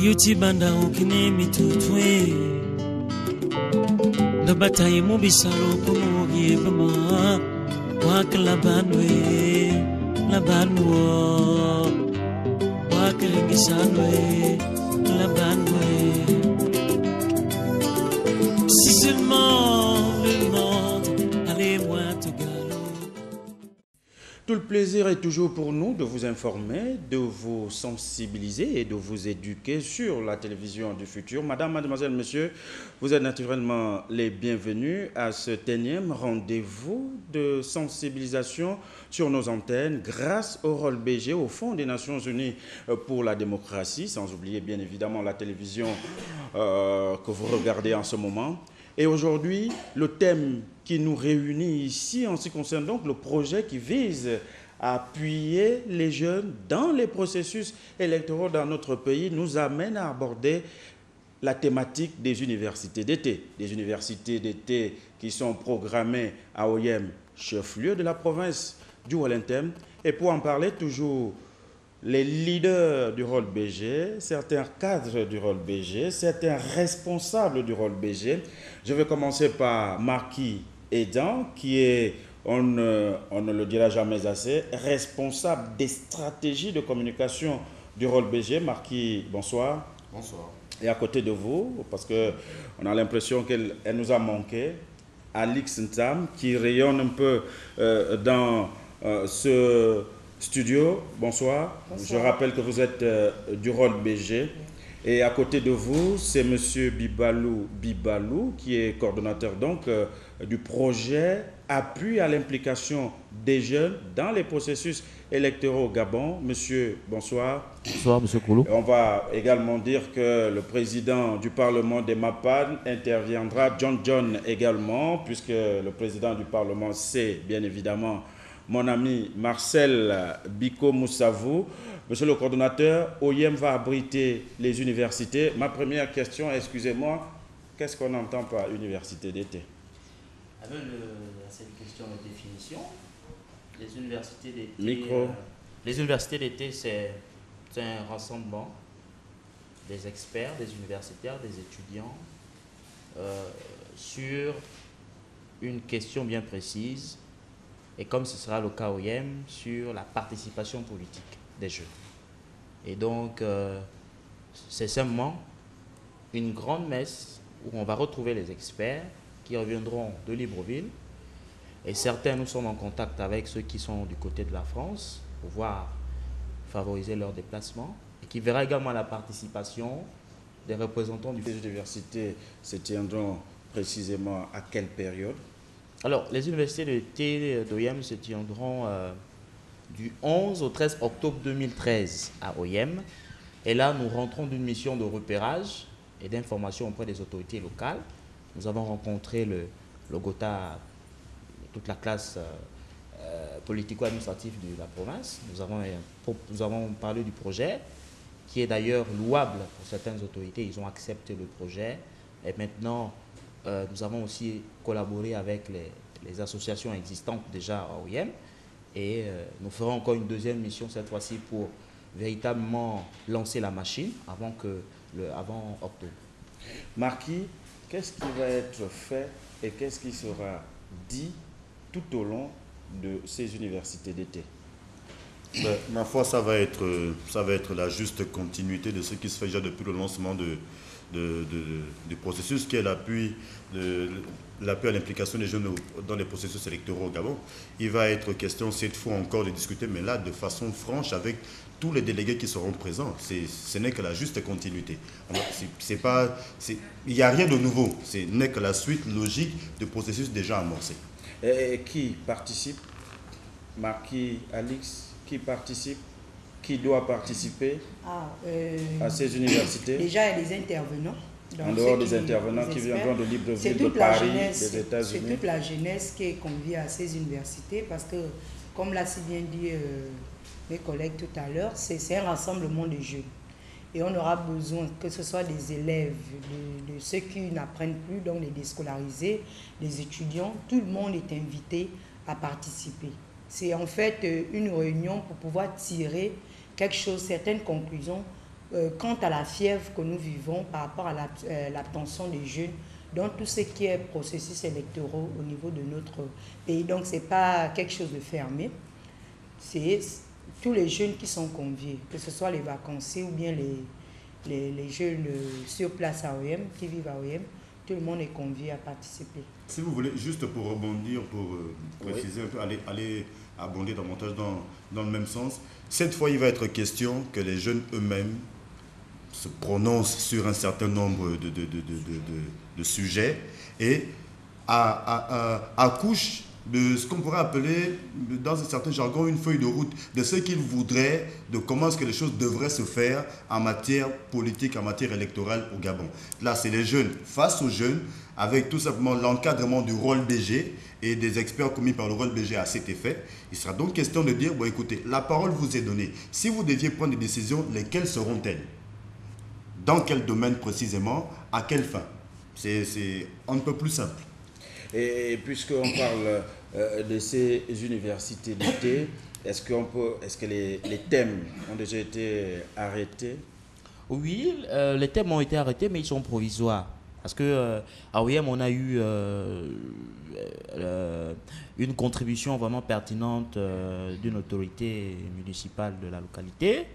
yuti banda ukine mitutwe da bataye mu bisalo kuno yebama wak labanwo wak ringisanwe labanwe si seulement le monde allait moins te galo. Tout le plaisir est toujours pour nous de vous informer, de vous sensibiliser et de vous éduquer sur la télévision du futur. Madame, mademoiselle, monsieur, vous êtes naturellement les bienvenus à cet énième rendez-vous de sensibilisation sur nos antennes grâce au rôle BG au Fonds des Nations Unies pour la démocratie, sans oublier bien évidemment la télévision que vous regardez en ce moment. Et aujourd'hui, le thème qui nous réunit ici en ce qui concerne donc le projet qui vise à appuyer les jeunes dans les processus électoraux dans notre pays nous amène à aborder la thématique des universités d'été. Des universités d'été qui sont programmées à Oyem, chef-lieu de la province du Wellington. Et pour en parler, toujours les leaders du rôle BG, certains cadres du rôle BG, certains responsables du rôle BG. Je vais commencer par Marquis Edan, qui est, on ne le dira jamais assez, responsable des stratégies de communication du rôle BG. Marquis, bonsoir. Bonsoir. Et à côté de vous, parce qu'on a l'impression qu'elle nous a manqué, Alix Ntam, qui rayonne un peu dans ce studio. Bonsoir. Bonsoir. Je rappelle que vous êtes du rôle BG. Et à côté de vous, c'est M. Bibalou, qui est coordonnateur donc du projet Appui à l'implication des jeunes dans les processus électoraux au Gabon. Monsieur, bonsoir. Bonsoir, M. Koulou. On va également dire que le président du Parlement des MAPAN interviendra, John également, puisque le président du Parlement, c'est bien évidemment mon ami Marcel Biko Moussavou. Monsieur le coordonnateur, Oyem va abriter les universités. Ma première question, excusez-moi, qu'est-ce qu'on entend par université d'été? C'est une question de définition. Les universités d'été. Micro. Les universités d'été, c'est un rassemblement des experts, des universitaires, des étudiants sur une question bien précise. Et comme ce sera le cas au Oyem, sur la participation politique des jeunes. Et donc, c'est simplement une grande messe où on va retrouver les experts qui reviendront de Libreville. Et certains, nous sommes en contact avec ceux qui sont du côté de la France pour pouvoir favoriser leur déplacement. Et qui verra également la participation des représentants du... Les universités se tiendront précisément à quelle période? Alors, les universités d'été d'Oyem se tiendront du 11 au 13 octobre 2013 à Oyem. Et là, nous rentrons d'une mission de repérage et d'information auprès des autorités locales. Nous avons rencontré le GOTA, toute la classe politico-administrative de la province. Nous avons parlé du projet, qui est d'ailleurs louable pour certaines autorités. Ils ont accepté le projet. Et maintenant, nous avons aussi collaboré avec les associations existantes déjà à Oyem et nous ferons encore une deuxième mission cette fois-ci pour véritablement lancer la machine avant octobre. Marquis, qu'est-ce qui va être fait et qu'est-ce qui sera dit tout au long de ces universités d'été? Ma foi, ça va être la juste continuité de ce qui se fait déjà depuis le lancement du processus qui est l'appui à l'implication des jeunes dans les processus électoraux au Gabon. Il va être question cette fois encore de discuter, mais là de façon franche avec tous les délégués qui seront présents. Ce n'est que la juste continuité. Il n'y a rien de nouveau, ce n'est que la suite logique du processus déjà amorcé. Et qui participe? Marquis, Alix, qui participe? Qui doit participer à ces universités? Déjà, il y a des intervenants. Donc, en dehors des intervenants qui viendront de Libreville, de Paris, des États-Unis. C'est toute la jeunesse qui est conviée à ces universités parce que, comme l'a si bien dit mes collègues tout à l'heure, c'est un rassemblement de jeunes. Et on aura besoin que ce soit des élèves, de ceux qui n'apprennent plus, donc les déscolarisés, les étudiants, tout le monde est invité à participer. C'est en fait une réunion pour pouvoir tirer quelque chose, certaines conclusions quant à la fièvre que nous vivons par rapport à l'abstention des jeunes dans tout ce qui est processus électoraux au niveau de notre pays. Donc, ce n'est pas quelque chose de fermé. C'est tous les jeunes qui sont conviés, que ce soit les vacanciers ou bien les jeunes sur place à OEM, qui vivent à OEM, tout le monde est convié à participer. Si vous voulez, juste pour rebondir, pour préciser un peu, aller abonder davantage dans le même sens, cette fois, il va être question que les jeunes eux-mêmes se prononcent sur un certain nombre de sujets et accouchent de ce qu'on pourrait appeler, dans un certain jargon, une feuille de route de ce qu'ils voudraient, de comment est-ce que les choses devraient se faire en matière politique, en matière électorale au Gabon. Là, c'est les jeunes face aux jeunes, avec tout simplement l'encadrement du rôle BG et des experts commis par le rôle BG à cet effet. Il sera donc question de dire, bon écoutez, la parole vous est donnée. Si vous deviez prendre des décisions, lesquelles seront-elles? Dans quel domaine précisément? À quelle fin? C'est un peu plus simple. Et puisqu'on parle de ces universités d'été, est-ce que les thèmes ont déjà été arrêtés? Oui, les thèmes ont été arrêtés, mais ils sont provisoires. Parce que à OIM, on a eu une contribution vraiment pertinente d'une autorité municipale de la localité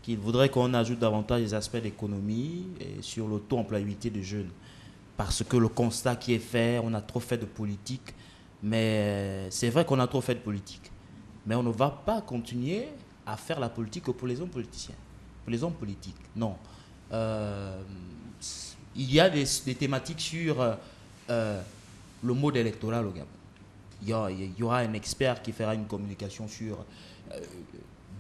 qui voudrait qu'on ajoute davantage les aspects d'économie et sur l'auto-employabilité des jeunes. Parce que le constat qui est fait, on a trop fait de politique, mais c'est vrai qu'on a trop fait de politique. Mais on ne va pas continuer à faire la politique pour les hommes politiciens, pour les hommes politiques. Non. Il y a des thématiques sur le mode électoral au Gabon. Il y aura un expert qui fera une communication sur,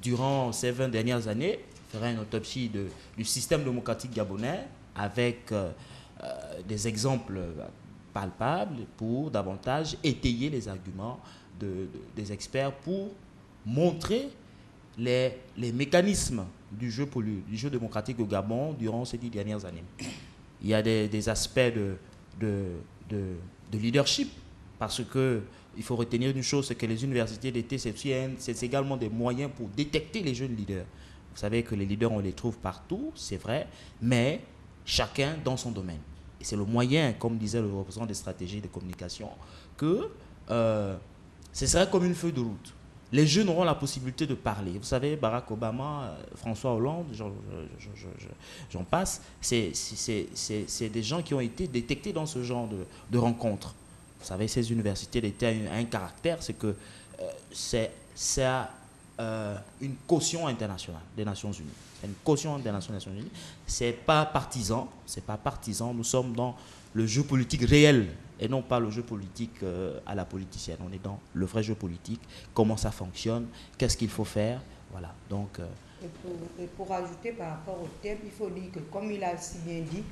durant ces 20 dernières années, fera une autopsie du système démocratique gabonais avec des exemples palpables pour davantage étayer les arguments des experts pour montrer les mécanismes du jeu démocratique au Gabon durant ces 10 dernières années. Il y a des aspects de leadership, parce qu'il faut retenir une chose, c'est que les universités d'été, c'est également des moyens pour détecter les jeunes leaders. Vous savez que les leaders, on les trouve partout, c'est vrai, mais chacun dans son domaine. Et c'est le moyen, comme disait le représentant des stratégies de communication, que ce serait comme une feuille de route. Les jeunes auront la possibilité de parler. Vous savez, Barack Obama, François Hollande, j'en passe, c'est des gens qui ont été détectés dans ce genre de rencontres. Vous savez, ces universités d'été ont un caractère, c'est que c'est une caution internationale des Nations Unies. C'est une caution internationale des Nations Unies. C'est pas partisan, Nous sommes dans le jeu politique réel et non pas le jeu politique à la politicienne. On est dans le vrai jeu politique, comment ça fonctionne, qu'est-ce qu'il faut faire, voilà. Donc, et pour ajouter par rapport au thème, il faut dire que, comme il a si bien dit,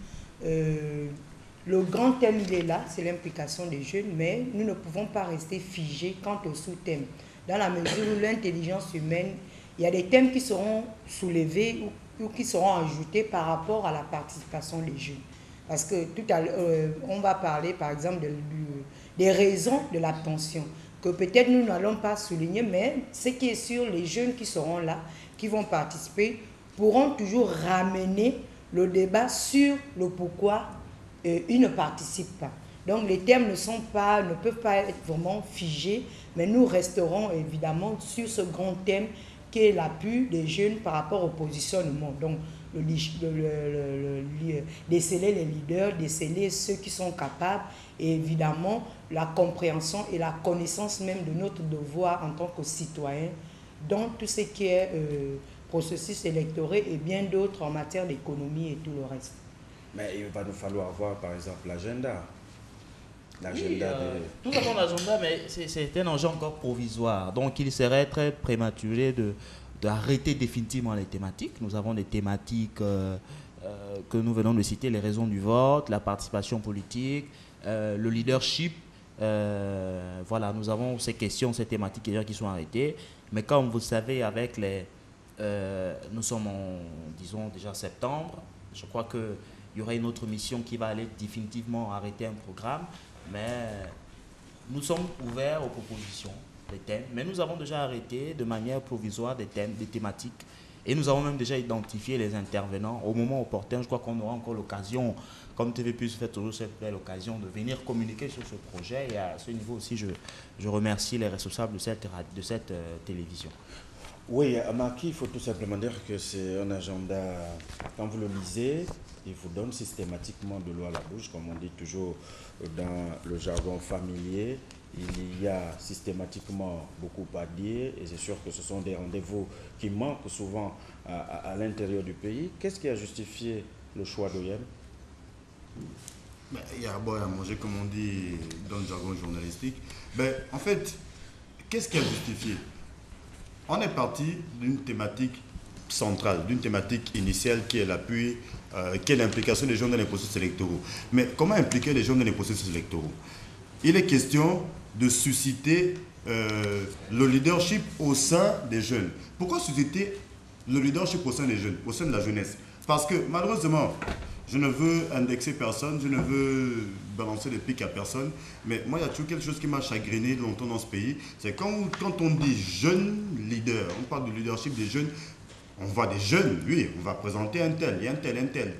le grand thème, il est là, c'est l'implication des jeunes, mais nous ne pouvons pas rester figés quant au sous-thème. Dans la mesure où l'intelligence humaine, il y a des thèmes qui seront soulevés ou qui seront ajoutés par rapport à la participation des jeunes. Parce que tout à l'heure, on va parler par exemple des raisons de l'abstention, que peut-être nous n'allons pas souligner, mais ce qui est sûr, les jeunes qui seront là, qui vont participer, pourront toujours ramener le débat sur le pourquoi ils ne participent pas. Donc les thèmes ne peuvent pas être vraiment figés, mais nous resterons évidemment sur ce grand thème qui est l'appui des jeunes par rapport au positionnement. Donc déceler les leaders, déceler ceux qui sont capables, et évidemment la compréhension et la connaissance même de notre devoir en tant que citoyens dans tout ce qui est processus électoral et bien d'autres en matière d'économie et tout le reste. Mais il va nous falloir voir par exemple l'agenda. Oui, nous avons l'agenda, mais c'est un enjeu encore provisoire. Donc il serait très prématuré d'arrêter définitivement les thématiques. Nous avons des thématiques que nous venons de citer, les raisons du vote, la participation politique, le leadership. Voilà, nous avons ces questions, ces thématiques qui sont arrêtées. Mais comme vous le savez, avec nous sommes disons déjà septembre, je crois qu'il y aura une autre mission qui va aller définitivement arrêter un programme. Mais nous sommes ouverts aux propositions, des thèmes. Mais nous avons déjà arrêté de manière provisoire des thèmes, des thématiques Et nous avons même déjà identifié les intervenants. Au moment opportun, je crois qu'on aura encore l'occasion, comme TV Plus fait toujours cette belle occasion, de venir communiquer sur ce projet. Et à ce niveau aussi, je remercie les responsables de cette télévision. Oui, Maki, il faut tout simplement dire que c'est un agenda, quand vous le lisez, il vous donne systématiquement de l'eau à la bouche, comme on dit toujours dans le jargon familier. Il y a systématiquement beaucoup à dire et c'est sûr que ce sont des rendez-vous qui manquent souvent à l'intérieur du pays. Qu'est-ce qui a justifié le choix d'OIM? Il y a à boire et à manger, comme on dit dans le jargon journalistique. En fait, qu'est-ce qui a justifié? On est parti d'une thématique centrale, d'une thématique initiale qui est l'appui, qui est l'implication des jeunes dans les processus électoraux. Mais comment impliquer les jeunes dans les processus électoraux? Il est question de susciter le leadership au sein des jeunes. Pourquoi susciter le leadership au sein des jeunes, au sein de la jeunesse? Parce que malheureusement, je ne veux indexer personne, je ne veux balancer des pics à personne, mais moi, il y a toujours quelque chose qui m'a chagriné longtemps dans ce pays. C'est quand on dit jeunes leaders, on parle du leadership des jeunes, on voit des jeunes, oui, on va présenter un tel,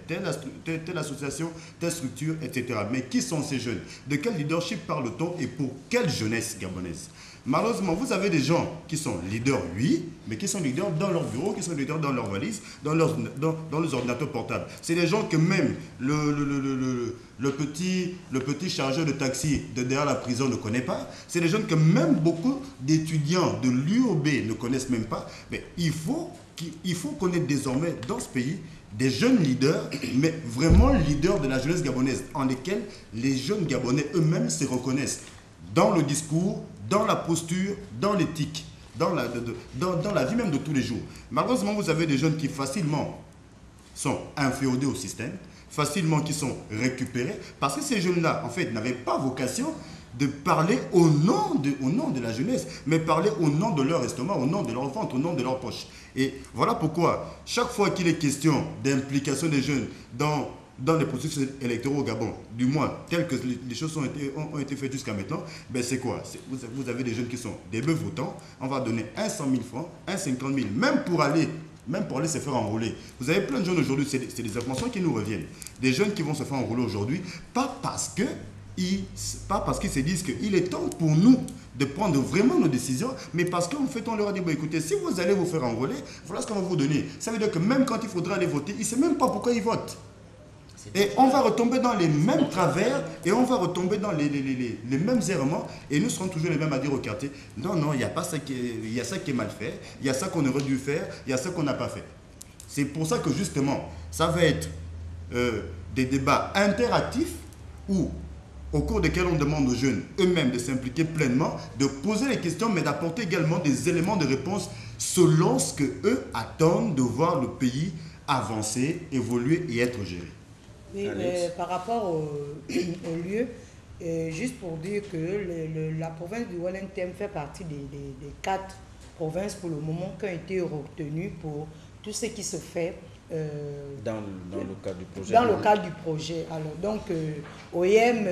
telle association, telle structure, etc. Mais qui sont ces jeunes? De quel leadership parle-t-on et pour quelle jeunesse gabonaise? Malheureusement, vous avez des gens qui sont leaders, oui, mais qui sont leaders dans leur bureau, qui sont leaders dans leurs valises, dans les ordinateurs portables. C'est des gens que même le petit chargeur de taxi de derrière la prison ne connaît pas. C'est des gens que même beaucoup d'étudiants de l'UOB ne connaissent même pas. Mais il faut qu'on ait désormais dans ce pays des jeunes leaders, mais vraiment leaders de la jeunesse gabonaise, en lesquels les jeunes Gabonais eux-mêmes se reconnaissent dans le discours, dans la posture, dans l'éthique, dans la vie même de tous les jours. Malheureusement, vous avez des jeunes qui facilement sont inféodés au système, facilement qui sont récupérés, parce que ces jeunes-là, en fait, n'avaient pas vocation de parler au nom de la jeunesse, mais parler au nom de leur estomac, au nom de leur ventre, au nom de leur poche. Et voilà pourquoi, chaque fois qu'il est question d'implication des jeunes dans les processus électoraux au Gabon, du moins, telles que les choses ont été faites jusqu'à maintenant, c'est quoi? Vous avez des jeunes qui sont des bœufs votants, on va donner 100 000 francs, 50 000, même pour aller se faire enrôler. Vous avez plein de jeunes aujourd'hui, c'est des informations qui nous reviennent. Des jeunes qui vont se faire enrôler aujourd'hui, pas parce qu'ils se disent qu'il est temps pour nous de prendre vraiment nos décisions, mais parce qu'en fait, on leur a dit, écoutez, si vous allez vous faire enrôler, voilà ce qu'on va vous donner. Ça veut dire que même quand il faudra aller voter, ils ne savent même pas pourquoi ils votent. Et on va retomber dans les mêmes travers et on va retomber dans les mêmes errements et nous serons toujours les mêmes à dire au quartier, non, il y a ça qui est mal fait, il y a ça qu'on aurait dû faire, il y a ça qu'on n'a pas fait. C'est pour ça que justement, ça va être des débats interactifs où au cours desquels on demande aux jeunes eux-mêmes de s'impliquer pleinement, de poser les questions, mais d'apporter également des éléments de réponse selon ce qu'eux attendent de voir le pays avancer, évoluer et être géré. Oui, par rapport au lieu, juste pour dire que la province du Wellington fait partie des 4 provinces pour le moment qui ont été retenues pour tout ce qui se fait dans le cadre du projet. Dans le cadre du projet. Alors, donc, OIM,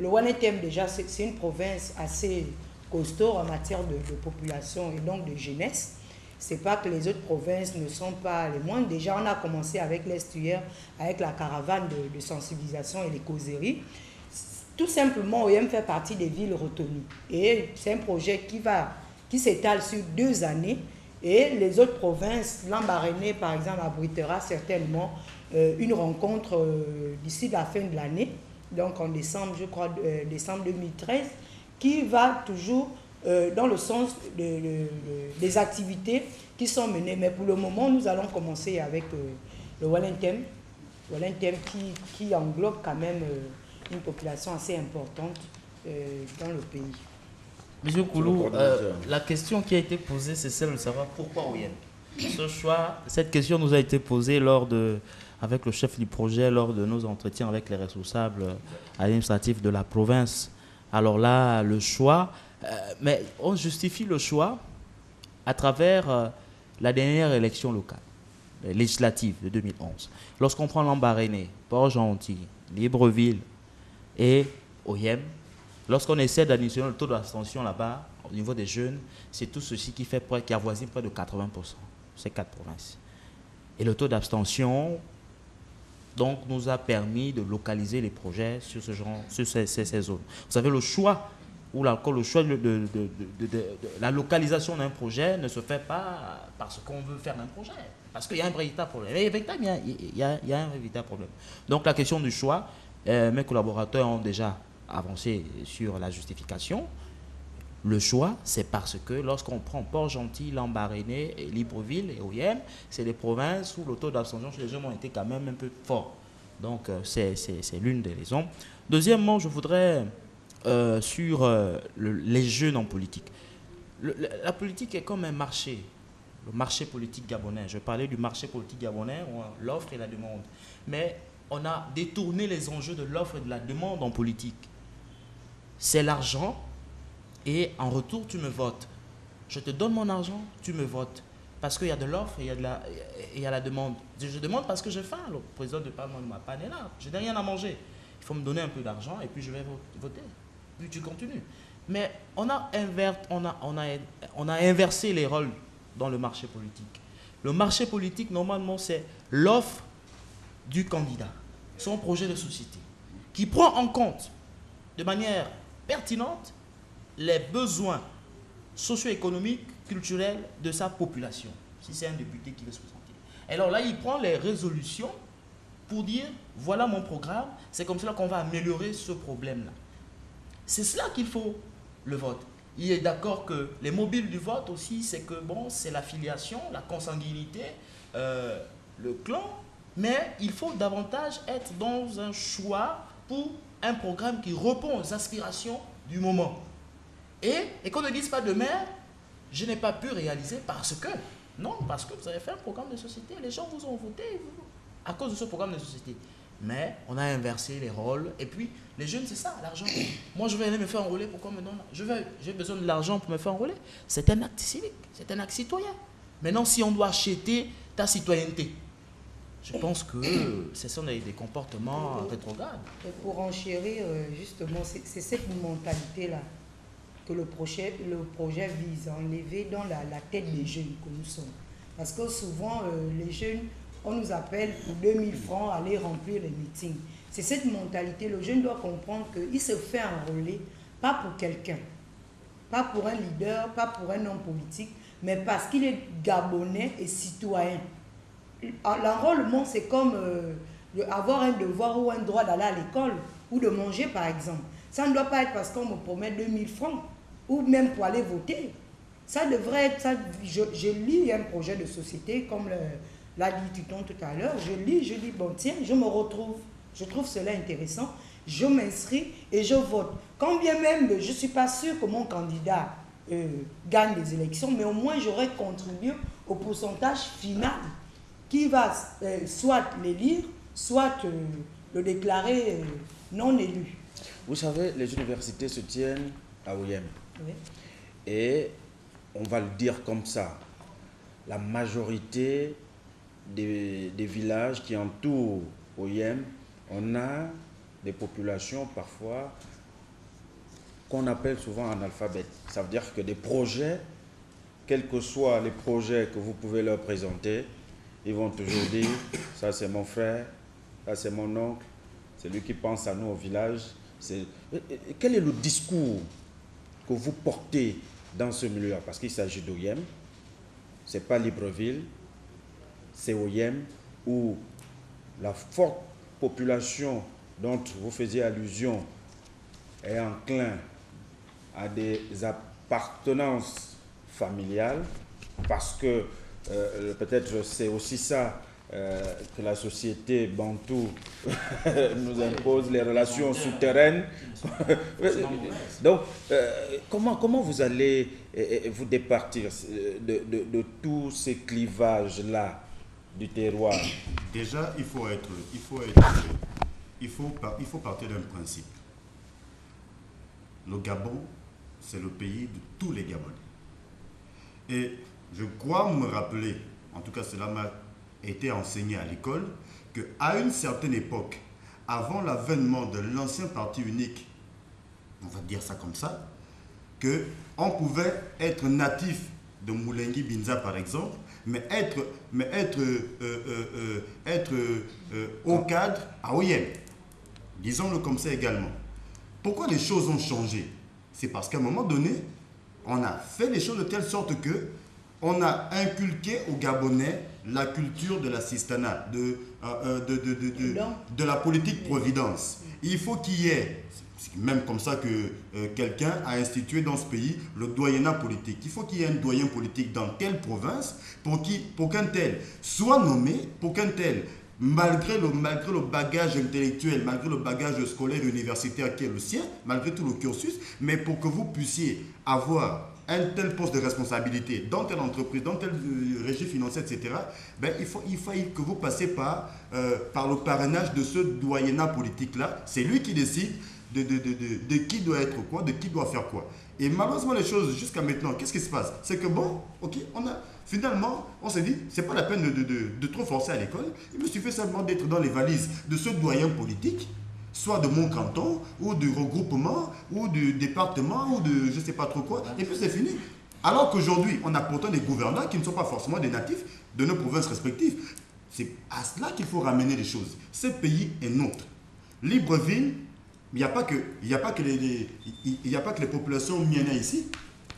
le Wellington, déjà, c'est une province assez costaud en matière de population et donc de jeunesse. Ce n'est pas que les autres provinces ne sont pas les moindres. Déjà, on a commencé avec l'estuaire, avec la caravane de sensibilisation et les causeries. Tout simplement, OIM fait partie des villes retenues. Et c'est un projet qui s'étale sur 2 années. Et les autres provinces, Lambaréné, par exemple, abritera certainement une rencontre d'ici la fin de l'année, donc en décembre, je crois, décembre 2013, qui va toujours dans le sens des activités qui sont menées. Mais pour le moment, nous allons commencer avec le Wellington qui englobe quand même une population assez importante dans le pays. Monsieur Koulou, la question qui a été posée, c'est celle de savoir pourquoi OIM. Ce choix, cette question nous a été posée avec le chef du projet lors de nos entretiens avec les responsables administratifs de la province. Alors là, le choix, mais on justifie le choix à travers la dernière élection locale, législative de 2011. Lorsqu'on prend Lambaréné, Port-Gentil, Libreville et OIM, lorsqu'on essaie d'additionner le taux d'abstention là-bas, au niveau des jeunes, c'est tout ceci qui avoisine près de 80%, ces 4 provinces. Et le taux d'abstention donc, nous a permis de localiser les projets sur ce genre, sur ces zones. Vous savez, le choix la localisation d'un projet ne se fait pas parce qu'on veut faire un projet, parce qu'il y a un véritable problème. Et effectivement, il y a un véritable problème. Donc la question du choix, mes collaborateurs ont déjà avancé sur la justification. Le choix, c'est parce que lorsqu'on prend Port-Gentil, Lambaréné, Libreville et Oyem, c'est des provinces où le taux d'abstention chez les jeunes ont été quand même un peu fort. Donc c'est l'une des raisons. Deuxièmement, je voudrais... sur les jeunes en politique. La politique est comme un marché, le marché politique gabonais. Je parlais du marché politique gabonais, l'offre et la demande. Mais on a détourné les enjeux de l'offre et de la demande en politique. C'est l'argent et en retour, tu me votes. Je te donne mon argent, tu me votes. Parce qu'il y a de l'offre et il y a la demande. Je demande parce que j'ai faim. Le président du Parlement de ma panne est là. Je n'ai rien à manger. Il faut me donner un peu d'argent et puis je vais voter. Puis tu continues. Mais on a inversé les rôles dans le marché politique. Le marché politique, normalement, c'est l'offre du candidat, son projet de société, qui prend en compte de manière pertinente les besoins socio-économiques, culturels de sa population, si c'est un député qui veut se présenter. Alors là, il prend les résolutions pour dire, voilà mon programme, c'est comme cela qu'on va améliorer ce problème-là. C'est cela qu'il faut le vote. Il est d'accord que les mobiles du vote aussi, c'est que bon, c'est l'affiliation, la consanguinité, le clan, mais il faut davantage être dans un choix pour un programme qui répond aux aspirations du moment. Et qu'on ne dise pas demain, je n'ai pas pu réaliser parce que, non, parce que vous avez fait un programme de société, les gens vous ont voté à cause de ce programme de société. Mais on a inversé les rôles. Et puis, les jeunes, c'est ça, l'argent. Moi, je vais aller me faire enrôler. Pourquoi me donne? J'ai besoin de l'argent pour me faire enrôler. C'est un acte civique, c'est un acte citoyen. Maintenant, si on doit acheter ta citoyenneté, je pense que ce sont des comportements rétrogrades. Et pour enchérir, justement, c'est cette mentalité-là que le projet vise à enlever dans la tête des jeunes que nous sommes. Parce que souvent, les jeunes, on nous appelle pour 2000 francs aller remplir les meetings. C'est cette mentalité. Le jeune doit comprendre qu'il se fait enrôler, pas pour quelqu'un, pas pour un leader, pas pour un homme politique, mais parce qu'il est gabonais et citoyen. L'enrôlement, c'est comme avoir un devoir ou un droit d'aller à l'école ou de manger, par exemple. Ça ne doit pas être parce qu'on me promet 2000 francs ou même pour aller voter. Ça devrait être... Ça, je lis un projet de société comme l'a dit Titon tout à l'heure. Je lis, bon tiens, je me retrouve. Je trouve cela intéressant. Je m'inscris et je vote. Quand bien même je ne suis pas sûr que mon candidat gagne les élections, mais au moins j'aurais contribué au pourcentage final qui va soit l'élire, soit le déclarer non élu. Vous savez, les universités se tiennent à Oyem. Oui. Et on va le dire comme ça, la majorité des villages qui entourent Oyem, on a des populations parfois qu'on appelle souvent analphabètes. Ça veut dire que des projets, quels que soient les projets que vous pouvez leur présenter, ils vont toujours dire, ça c'est mon frère, ça c'est mon oncle, c'est lui qui pense à nous au village. Quel est le discours que vous portez dans ce milieu-là? Parce qu'il s'agit d'Oyem, ce n'est pas Libreville, c'est Oyem où la forte population dont vous faisiez allusion est enclin à des appartenances familiales, parce que peut-être c'est aussi ça que la société bantou nous impose, les relations souterraines. Donc, comment vous allez vous départir de tous ces clivages-là du terroir? Déjà, il faut partir d'un principe. Le Gabon, c'est le pays de tous les Gabonais. Et je crois me rappeler, en tout cas cela m'a été enseigné à l'école, qu'à une certaine époque, avant l'avènement de l'ancien parti unique, on va dire ça comme ça, qu'on pouvait être natif de Moulengi Binza par exemple, mais être au cadre à OIM. Disons-le comme ça également. Pourquoi les choses ont changé? C'est parce qu'à un moment donné, on a fait les choses de telle sorte que on a inculqué aux Gabonais la culture de l'assistanat, de la politique providence. Il faut qu'il y ait, c'est même comme ça que quelqu'un a institué dans ce pays le doyenat politique. Il faut qu'il y ait un doyen politique dans telle province pour qu'un tel soit nommé, pour qu'un tel, malgré le bagage intellectuel, malgré le bagage scolaire et universitaire qui est le sien, malgré tout le cursus, mais pour que vous puissiez avoir un tel poste de responsabilité dans telle entreprise, dans telle régie financière, etc., ben, il faut que vous passiez par le parrainage de ce doyenat politique-là. C'est lui qui décide de qui doit être quoi, de qui doit faire quoi. Et malheureusement, les choses, jusqu'à maintenant, qu'est-ce qui se passe? C'est que bon, ok, finalement, on s'est dit, c'est pas la peine de trop forcer à l'école. Il me suffit simplement d'être dans les valises de ce doyen politique, soit de mon canton, ou du regroupement, ou du département, ou de je ne sais pas trop quoi, et puis c'est fini. Alors qu'aujourd'hui, on a pourtant des gouvernants qui ne sont pas forcément des natifs de nos provinces respectives. C'est à cela qu'il faut ramener les choses. Ce pays est nôtre. Libreville, il n'y a pas que les populations miennes ici,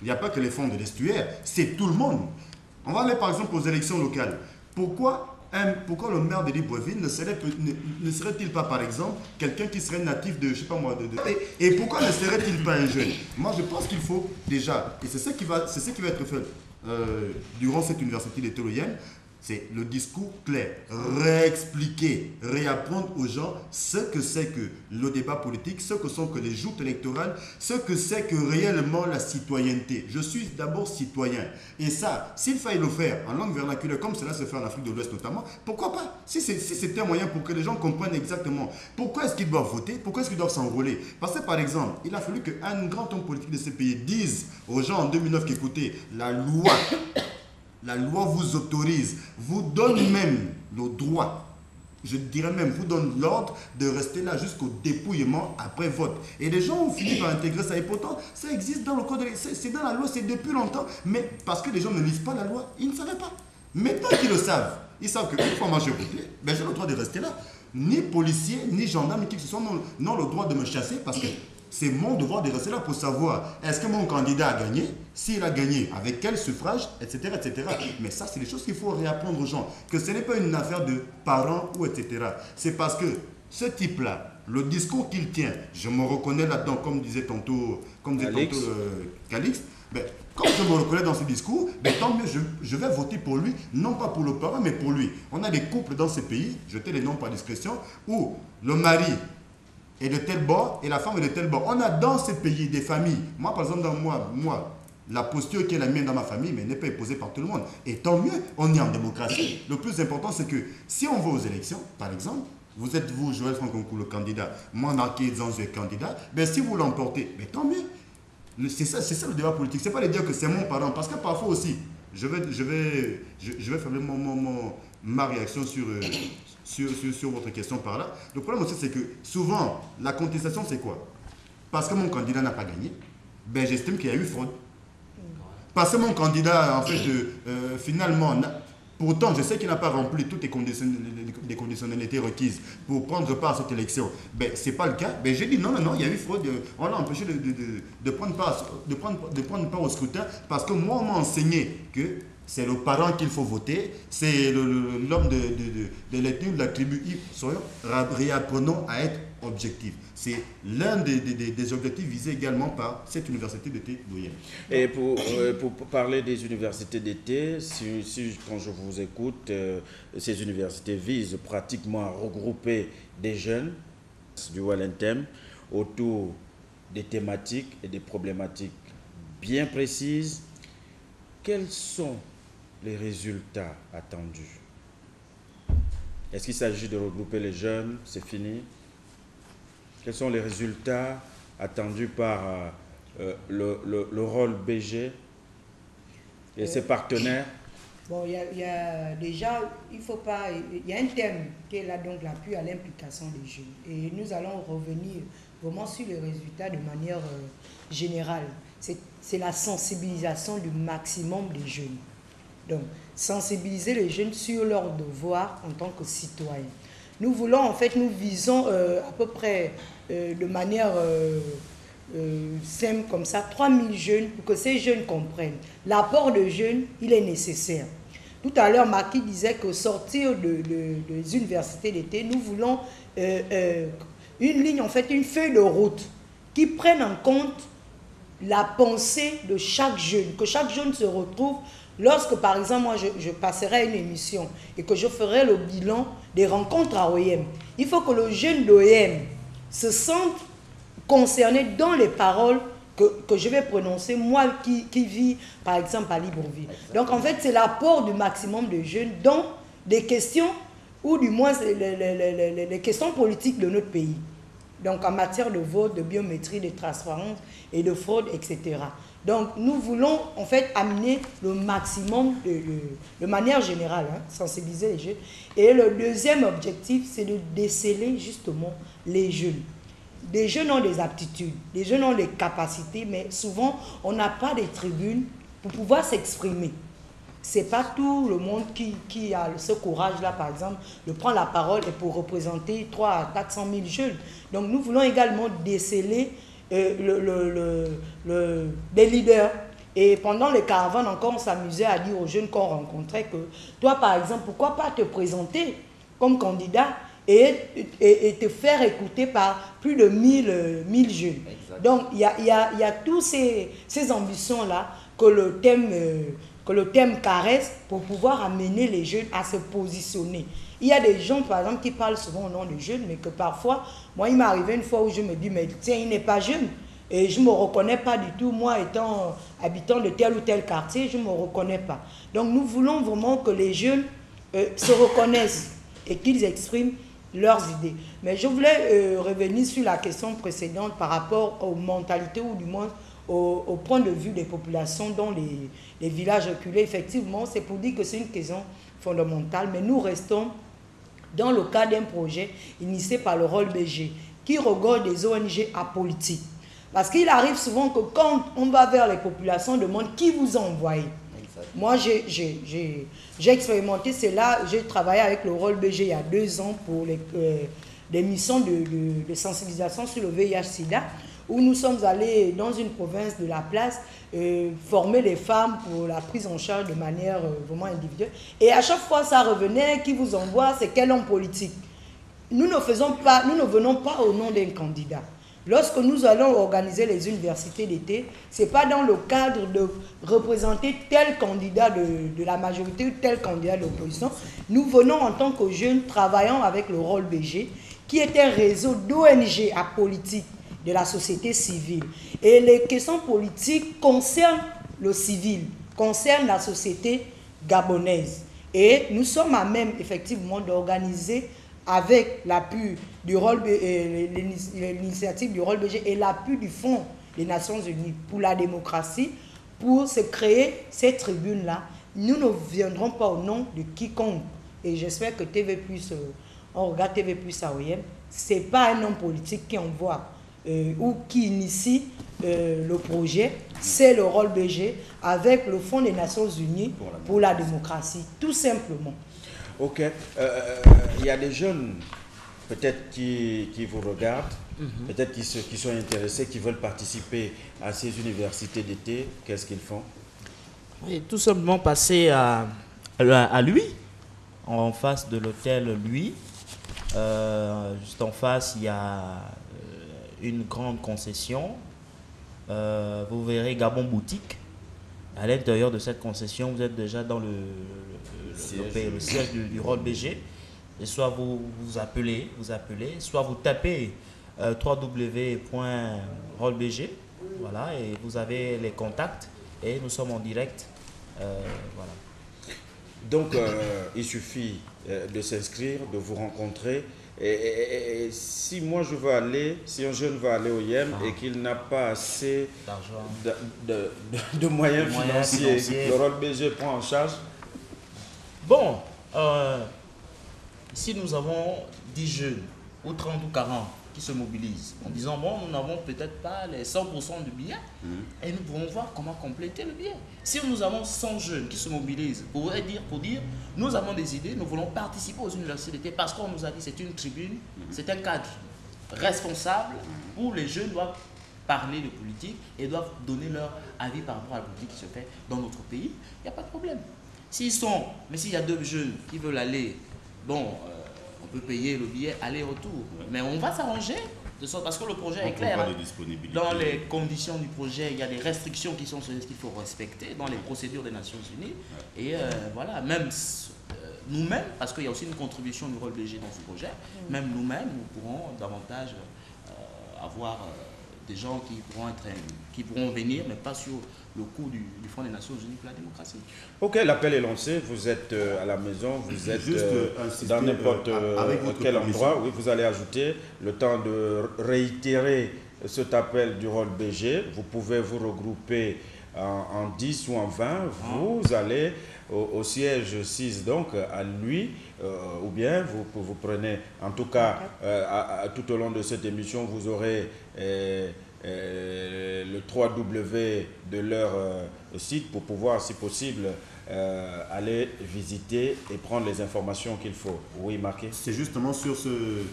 il n'y a pas que les fonds de l'estuaire, c'est tout le monde. On va aller par exemple aux élections locales. Pourquoi le maire de Libreville ne serait-il pas, par exemple, quelqu'un qui serait natif de, je sais pas moi, et pourquoi ne serait-il pas un jeune? Moi, je pense qu'il faut déjà, et c'est ce qui va être fait durant cette université de Toloyen, c'est le discours clair, réexpliquer, réapprendre aux gens ce que c'est que le débat politique, ce que sont que les joutes électorales, ce que c'est que réellement la citoyenneté. Je suis d'abord citoyen. Et ça, s'il fallait le faire en langue vernaculaire, comme cela se fait en Afrique de l'Ouest notamment, pourquoi pas? Si c'était un moyen pour que les gens comprennent exactement pourquoi est-ce qu'ils doivent voter, pourquoi est-ce qu'ils doivent s'enrôler. Parce que par exemple, il a fallu qu'un grand homme politique de ce pays dise aux gens en 2009 qu'écoutez, la loi vous autorise, vous donne même le droit, je dirais même, vous donne l'ordre de rester là jusqu'au dépouillement après vote. Et les gens ont fini par intégrer ça. Et pourtant, ça existe dans le code, c'est dans la loi, c'est depuis longtemps. Mais parce que les gens ne lisent pas la loi, ils ne savaient pas. Maintenant qu'ils le savent, ils savent qu'une fois moi j'ai voté, ben j'ai le droit de rester là. Ni policier, ni gendarme, ni qui que ce soit n'ont le droit de me chasser parce que c'est mon devoir de rester là pour savoir est-ce que mon candidat a gagné, s'il a gagné, avec quel suffrage, etc. etc. Mais ça, c'est des choses qu'il faut réapprendre aux gens, que ce n'est pas une affaire de parents ou etc. C'est parce que ce type-là, le discours qu'il tient, je me reconnais là-dedans, comme disait tantôt Calix, ben, comme je me reconnais dans ce discours, ben, tant mieux, je vais voter pour lui, non pas pour le parent, mais pour lui. On a des couples dans ce pays, jetez les noms par discrétion, où le mari est de tel bord et la femme est de tel bord. On a dans ce pays des familles. Moi, par exemple, dans moi, la posture qui est la mienne dans ma famille, mais n'est pas imposée par tout le monde. Et tant mieux, on est en démocratie. Le plus important, c'est que si on va aux élections, par exemple, vous êtes vous, Joël Franconcourt, le candidat, moi, Naki Zanzu est candidat, ben, si vous l'emportez, ben, tant mieux. C'est ça le débat politique. Ce n'est pas de dire que c'est mon parent, parce que parfois aussi, je vais faire ma réaction sur votre question par là. Le problème aussi, c'est que souvent, la contestation, c'est quoi? Parce que mon candidat n'a pas gagné, ben, j'estime qu'il y a eu fraude. Parce que mon candidat, en fait, finalement, pourtant, je sais qu'il n'a pas rempli toutes les conditionnalités requises pour prendre part à cette élection. Ben, ce n'est pas le cas. Ben, j'ai dit non, il y a eu fraude. On l'a empêché de prendre part au scrutin parce que moi, on m'a enseigné que c'est le parent qu'il faut voter, c'est l'homme de l'ethnie ou de la tribu. Réapprenons à être objectifs. C'est l'un des objectifs visés également par cette université d'été d'Oyen. Et pour parler des universités d'été, quand je vous écoute, ces universités visent pratiquement à regrouper des jeunes du Walentem autour des thématiques et des problématiques bien précises. Quels sont les résultats attendus? Est-ce qu'il s'agit de regrouper les jeunes? C'est fini? Quels sont les résultats attendus par le rôle BG et ses partenaires? Bon, il y a déjà, il y a un thème qui est là, donc l'appui à l'implication des jeunes. Et nous allons revenir vraiment sur les résultats de manière générale. C'est la sensibilisation du maximum des jeunes. Donc, sensibiliser les jeunes sur leurs devoirs en tant que citoyens. Nous voulons, en fait, nous visons à peu près de manière simple comme ça, 3000 jeunes pour que ces jeunes comprennent. L'apport de jeunes, il est nécessaire. Tout à l'heure, Maki disait que sortir des universités d'été, nous voulons une ligne, en fait, une feuille de route qui prenne en compte la pensée de chaque jeune, que chaque jeune se retrouve lorsque, par exemple, moi, je passerai à une émission et que je ferai le bilan des rencontres à OEM. Il faut que le jeune d'OEM se sente concerné dans les paroles que je vais prononcer, moi qui vis, par exemple, à Libreville. Donc, en fait, c'est l'apport du maximum de jeunes dans des questions, ou du moins les questions politiques de notre pays. Donc, en matière de vote, de biométrie, de transparence et de fraude, etc. Donc, nous voulons, en fait, amener le maximum de manière générale, sensibiliser les jeunes. Et le deuxième objectif, c'est de déceler, justement, les jeunes. Des jeunes ont des aptitudes, des jeunes ont des capacités, mais souvent, on n'a pas de tribunes pour pouvoir s'exprimer. Ce n'est pas tout le monde qui a ce courage-là, par exemple, de prendre la parole et pour représenter 300 à 400 000 jeunes. Donc, nous voulons également déceler des leaders. Et pendant les caravanes, encore, on s'amusait à dire aux jeunes qu'on rencontrait que, toi, par exemple, pourquoi pas te présenter comme candidat et te faire écouter par plus de 1000 jeunes. Exactement. Donc, il y a tous ces ambitions-là que le thème caresse pour pouvoir amener les jeunes à se positionner. Il y a des gens, par exemple, qui parlent souvent au nom des jeunes, mais que parfois, moi, il m'est arrivé une fois où je me dis, mais tiens, il n'est pas jeune. Et je ne me reconnais pas du tout, moi étant habitant de tel ou tel quartier, je ne me reconnais pas. Donc, nous voulons vraiment que les jeunes se reconnaissent et qu'ils expriment leurs idées. Mais je voulais revenir sur la question précédente par rapport aux mentalités ou du moins au point de vue des populations dans les villages reculés. Effectivement, c'est pour dire que c'est une question fondamentale, mais nous restons dans le cadre d'un projet initié par le rôle BG qui regorge des ONG apolitiques. Parce qu'il arrive souvent que quand on va vers les populations, on demande qui vous a envoyé. Moi, j'ai expérimenté cela, j'ai travaillé avec le rôle BG il y a 2 ans pour des missions de sensibilisation sur le VIH-Sida, où nous sommes allés dans une province de la place former les femmes pour la prise en charge de manière vraiment individuelle. Et à chaque fois, ça revenait, qui vous envoie, c'est quel homme politique. Nous ne venons pas au nom d'un candidat. Lorsque nous allons organiser les universités d'été, ce n'est pas dans le cadre de représenter tel candidat de la majorité ou tel candidat de l'opposition. Nous venons en tant que jeunes travaillant avec le rôle BG, qui est un réseau d'ONG apolitiques de la société civile. Et les questions politiques concernent le civil, concernent la société gabonaise. Et nous sommes à même effectivement d'organiser avec l'appui du rôle, l'initiative du rôle BG et l'appui du Fonds des Nations Unies pour la démocratie, pour se créer ces tribunes-là. Nous ne viendrons pas au nom de quiconque. Et j'espère que TV+, on regarde TV+ à OEM, ce n'est pas un homme politique qui envoie ou qui initie le projet, c'est le rôle BG avec le Fonds des Nations Unies pour la démocratie, tout simplement. Ok. Il y a des jeunes, peut-être qui vous regardent, peut-être qui sont intéressés, qui veulent participer à ces universités d'été. Qu'est-ce qu'ils font? Oui, tout simplement passer à lui, en face de l'hôtel Lui. Juste en face, il y a une grande concession. Vous verrez Gabon Boutique. À l'intérieur de cette concession, vous êtes déjà dans le siège du rôle BG. Et soit vous appelez, soit vous tapez www.rollebg, voilà, et vous avez les contacts et nous sommes en direct. Voilà. Donc, il suffit de s'inscrire, de vous rencontrer. Et si moi je veux aller, si un jeune veut aller au IEM et qu'il n'a pas assez de moyens financiers, le rôle BG prend en charge? Bon, si nous avons 10 jeunes, ou 30 ou 40, qui se mobilisent en disant bon, nous n'avons peut-être pas les 100% du billet et nous pouvons voir comment compléter le billet. Si nous avons 100 jeunes qui se mobilisent pour dire nous avons des idées, nous voulons participer aux universités parce qu'on nous a dit c'est une tribune, c'est un cadre responsable où les jeunes doivent parler de politique et doivent donner leur avis par rapport à la politique qui se fait dans notre pays, il n'y a pas de problème. S'il y a 2 jeunes qui veulent aller, bon, on peut payer le billet aller-retour, mais on va s'arranger, parce que le projet est clair. Dans les conditions du projet, il y a des restrictions qui sont celles qu'il faut respecter dans les procédures des Nations Unies. Et voilà, même nous-mêmes, parce qu'il y a aussi une contribution du rôle BG dans ce projet, même nous-mêmes, nous pourrons davantage avoir des gens qui pourront venir, mais pas sur le coût du Fonds des Nations Unies pour la démocratie. Ok, l'appel est lancé, vous êtes à la maison, vous êtes juste dans n'importe quel endroit. Oui, vous allez ajouter le temps de réitérer cet appel du rôle BG. Vous pouvez vous regrouper en 10 ou en 20. Vous allez au siège 6, donc à lui, ou bien vous prenez, en tout cas, tout au long de cette émission, vous aurez le 3W de leur site pour pouvoir, si possible, aller visiter et prendre les informations qu'il faut. Oui, Marqué. C'est justement sur ces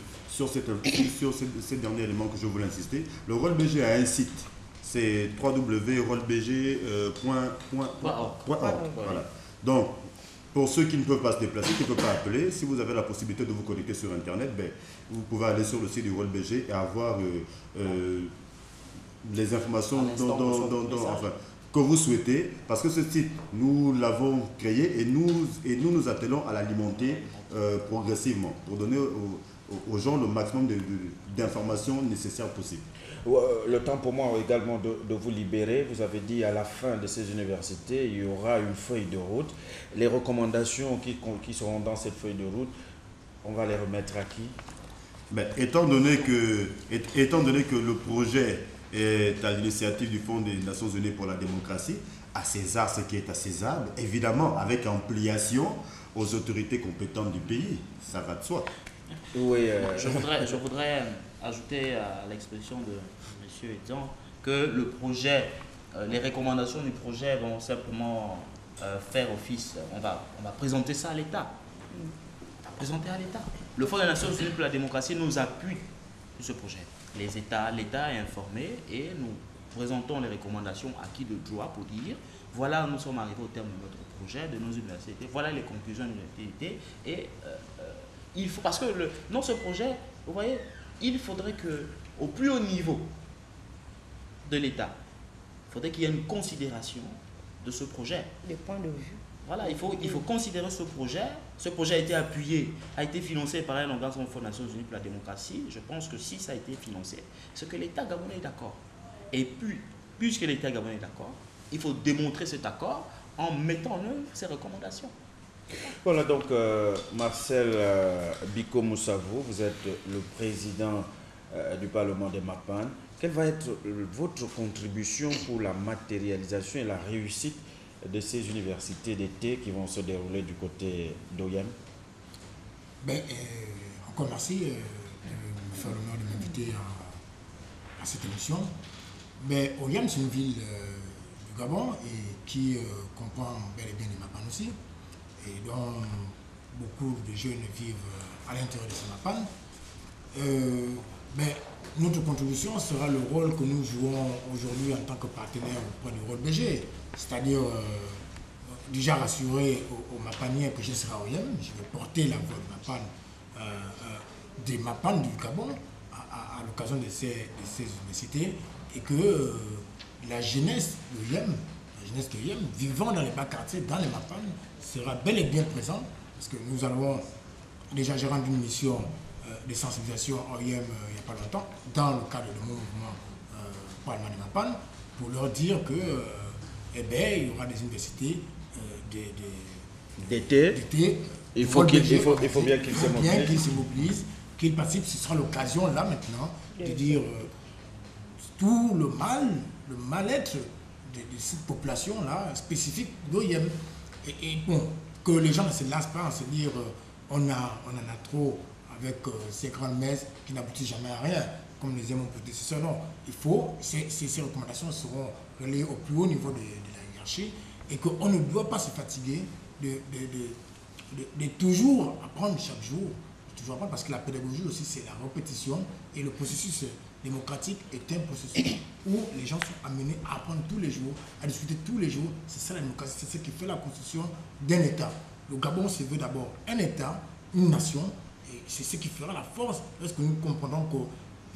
derniers éléments que je voulais insister. Le rôle BG a un site, c'est www.rollebg.org. Voilà. Donc, pour ceux qui ne peuvent pas se déplacer, qui ne peuvent pas appeler, si vous avez la possibilité de vous connecter sur Internet, vous pouvez aller sur le site du rôle BG et avoir les informations que vous souhaitez, parce que ce site, nous l'avons créé et nous attelons à l'alimenter progressivement pour donner aux gens le maximum d'informations nécessaires possibles. Le temps pour moi également de vous libérer. Vous avez dit à la fin de ces universités, il y aura une feuille de route. Les recommandations qui seront dans cette feuille de route, on va les remettre à qui? Étant donné que le projet est à l'initiative du Fonds des Nations Unies pour la démocratie, à César ce qui est à César, évidemment avec ampliation aux autorités compétentes du pays, ça va de soi. Oui, je voudrais ajouter à l'expression de M. Edan que le projet, les recommandations du projet vont simplement faire office. On va présenter ça à l'État. On va présenter à l'État. Le Fonds des Nations Unies pour la démocratie nous appuie sur ce projet. L'État est informé et nous présentons les recommandations à qui de droit pour dire voilà, nous sommes arrivés au terme de notre projet, de nos universités, voilà les conclusions de l'université. Et il faut, parce que dans ce projet, vous voyez, il faudrait qu'au plus haut niveau de l'État, il faudrait qu'il y ait une considération de ce projet. Des points de vue. Voilà, il faut considérer ce projet. Ce projet a été appuyé, a été financé par un organisme des Nations Unies pour la démocratie. Je pense que si ça a été financé, c'est que l'État gabonais est d'accord. Et puis, puisque l'État gabonais est d'accord, il faut démontrer cet accord en mettant en œuvre ces recommandations. Voilà donc Marcel Biko Moussavou, vous êtes le président du Parlement des Mapan. Quelle va être votre contribution pour la matérialisation et la réussite de ces universités d'été qui vont se dérouler du côté d'Oyem? Encore merci de me faire l'honneur de m'inviter à cette émission. Oyem, c'est une ville du Gabon et qui comprend bel et bien les Mapan aussi, et dont beaucoup de jeunes vivent à l'intérieur de ces Mapan. Notre contribution sera le rôle que nous jouons aujourd'hui en tant que partenaire auprès du rôle BG, c'est-à-dire déjà rassurer aux Mapaniens que je serai à Oyem, je vais porter la voix de Mapan, des Mapan du Gabon à l'occasion de ces universités, et que la jeunesse d'Oyem, vivant dans les bas quartiers, dans les Mapan, sera bel et bien présente, parce que nous allons déjà, j'ai rendu une mission de sensibilisation à Oyem il n'y a pas longtemps, dans le cadre de mon mouvement Parlement des Mapan, pour leur dire que il y aura des universités d'été. Il faut bien qu'ils se mobilisent. Qu'ils participent. Ce sera l'occasion là maintenant de dire tout le mal-être de cette population-là spécifique d'Oyem. Et bon, que les gens ne se lassent pas à se dire on en a trop avec ces grandes messes qui n'aboutissent jamais à rien, comme le disait mon prédécesseur. Non, il faut, ces recommandations seront relayées au plus haut niveau de la hiérarchie et qu'on ne doit pas se fatiguer de toujours apprendre chaque jour. Toujours apprendre, parce que la pédagogie aussi, c'est la répétition et le processus démocratique est un processus où les gens sont amenés à apprendre tous les jours, à discuter tous les jours. C'est ça la démocratie, c'est ce qui fait la constitution d'un État. Le Gabon se veut d'abord un État, une nation, et c'est ce qui fera la force lorsque nous comprenons que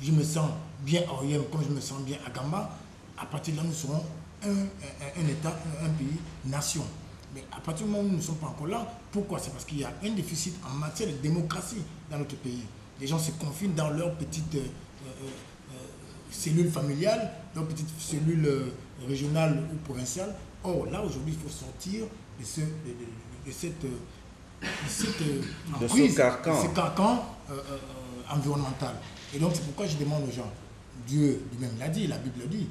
je me sens bien à Oyem comme je me sens bien à Gamba. À partir de là, nous serons un État, un pays, nation. Mais à partir du moment où nous ne sommes pas encore là, pourquoi? C'est parce qu'il y a un déficit en matière de démocratie dans notre pays. Les gens se confinent dans leur petite cellule familiale, leur petite cellule régionale ou provinciale. Or, là, aujourd'hui, il faut sortir de ce carcan environnemental. Et donc, c'est pourquoi je demande aux gens, Dieu lui-même l'a dit, la Bible le dit,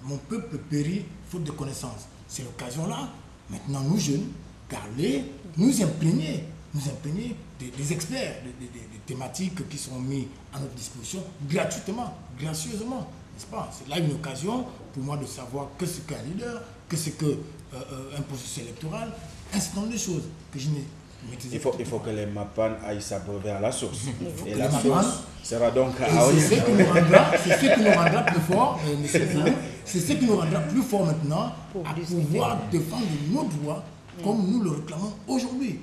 mon peuple périt faute de connaissance. C'est l'occasion là, maintenant nous jeunes, d'aller nous imprégner des experts, des thématiques qui sont mis à notre disposition gratuitement, gracieusement, n'est-ce pas? C'est là une occasion pour moi de savoir que c'est qu'un leader, que c'est qu'un processus électoral, un certain nombre de choses que je n'ai maîtrisé. Il faut que les MAPAN aillent s'abreuver à la source. Et la MAPAN source sera donc à c'est ce qui nous rendra plus fort, c'est ce qui nous rendra plus fort maintenant à pouvoir défendre nos droits comme nous le réclamons aujourd'hui.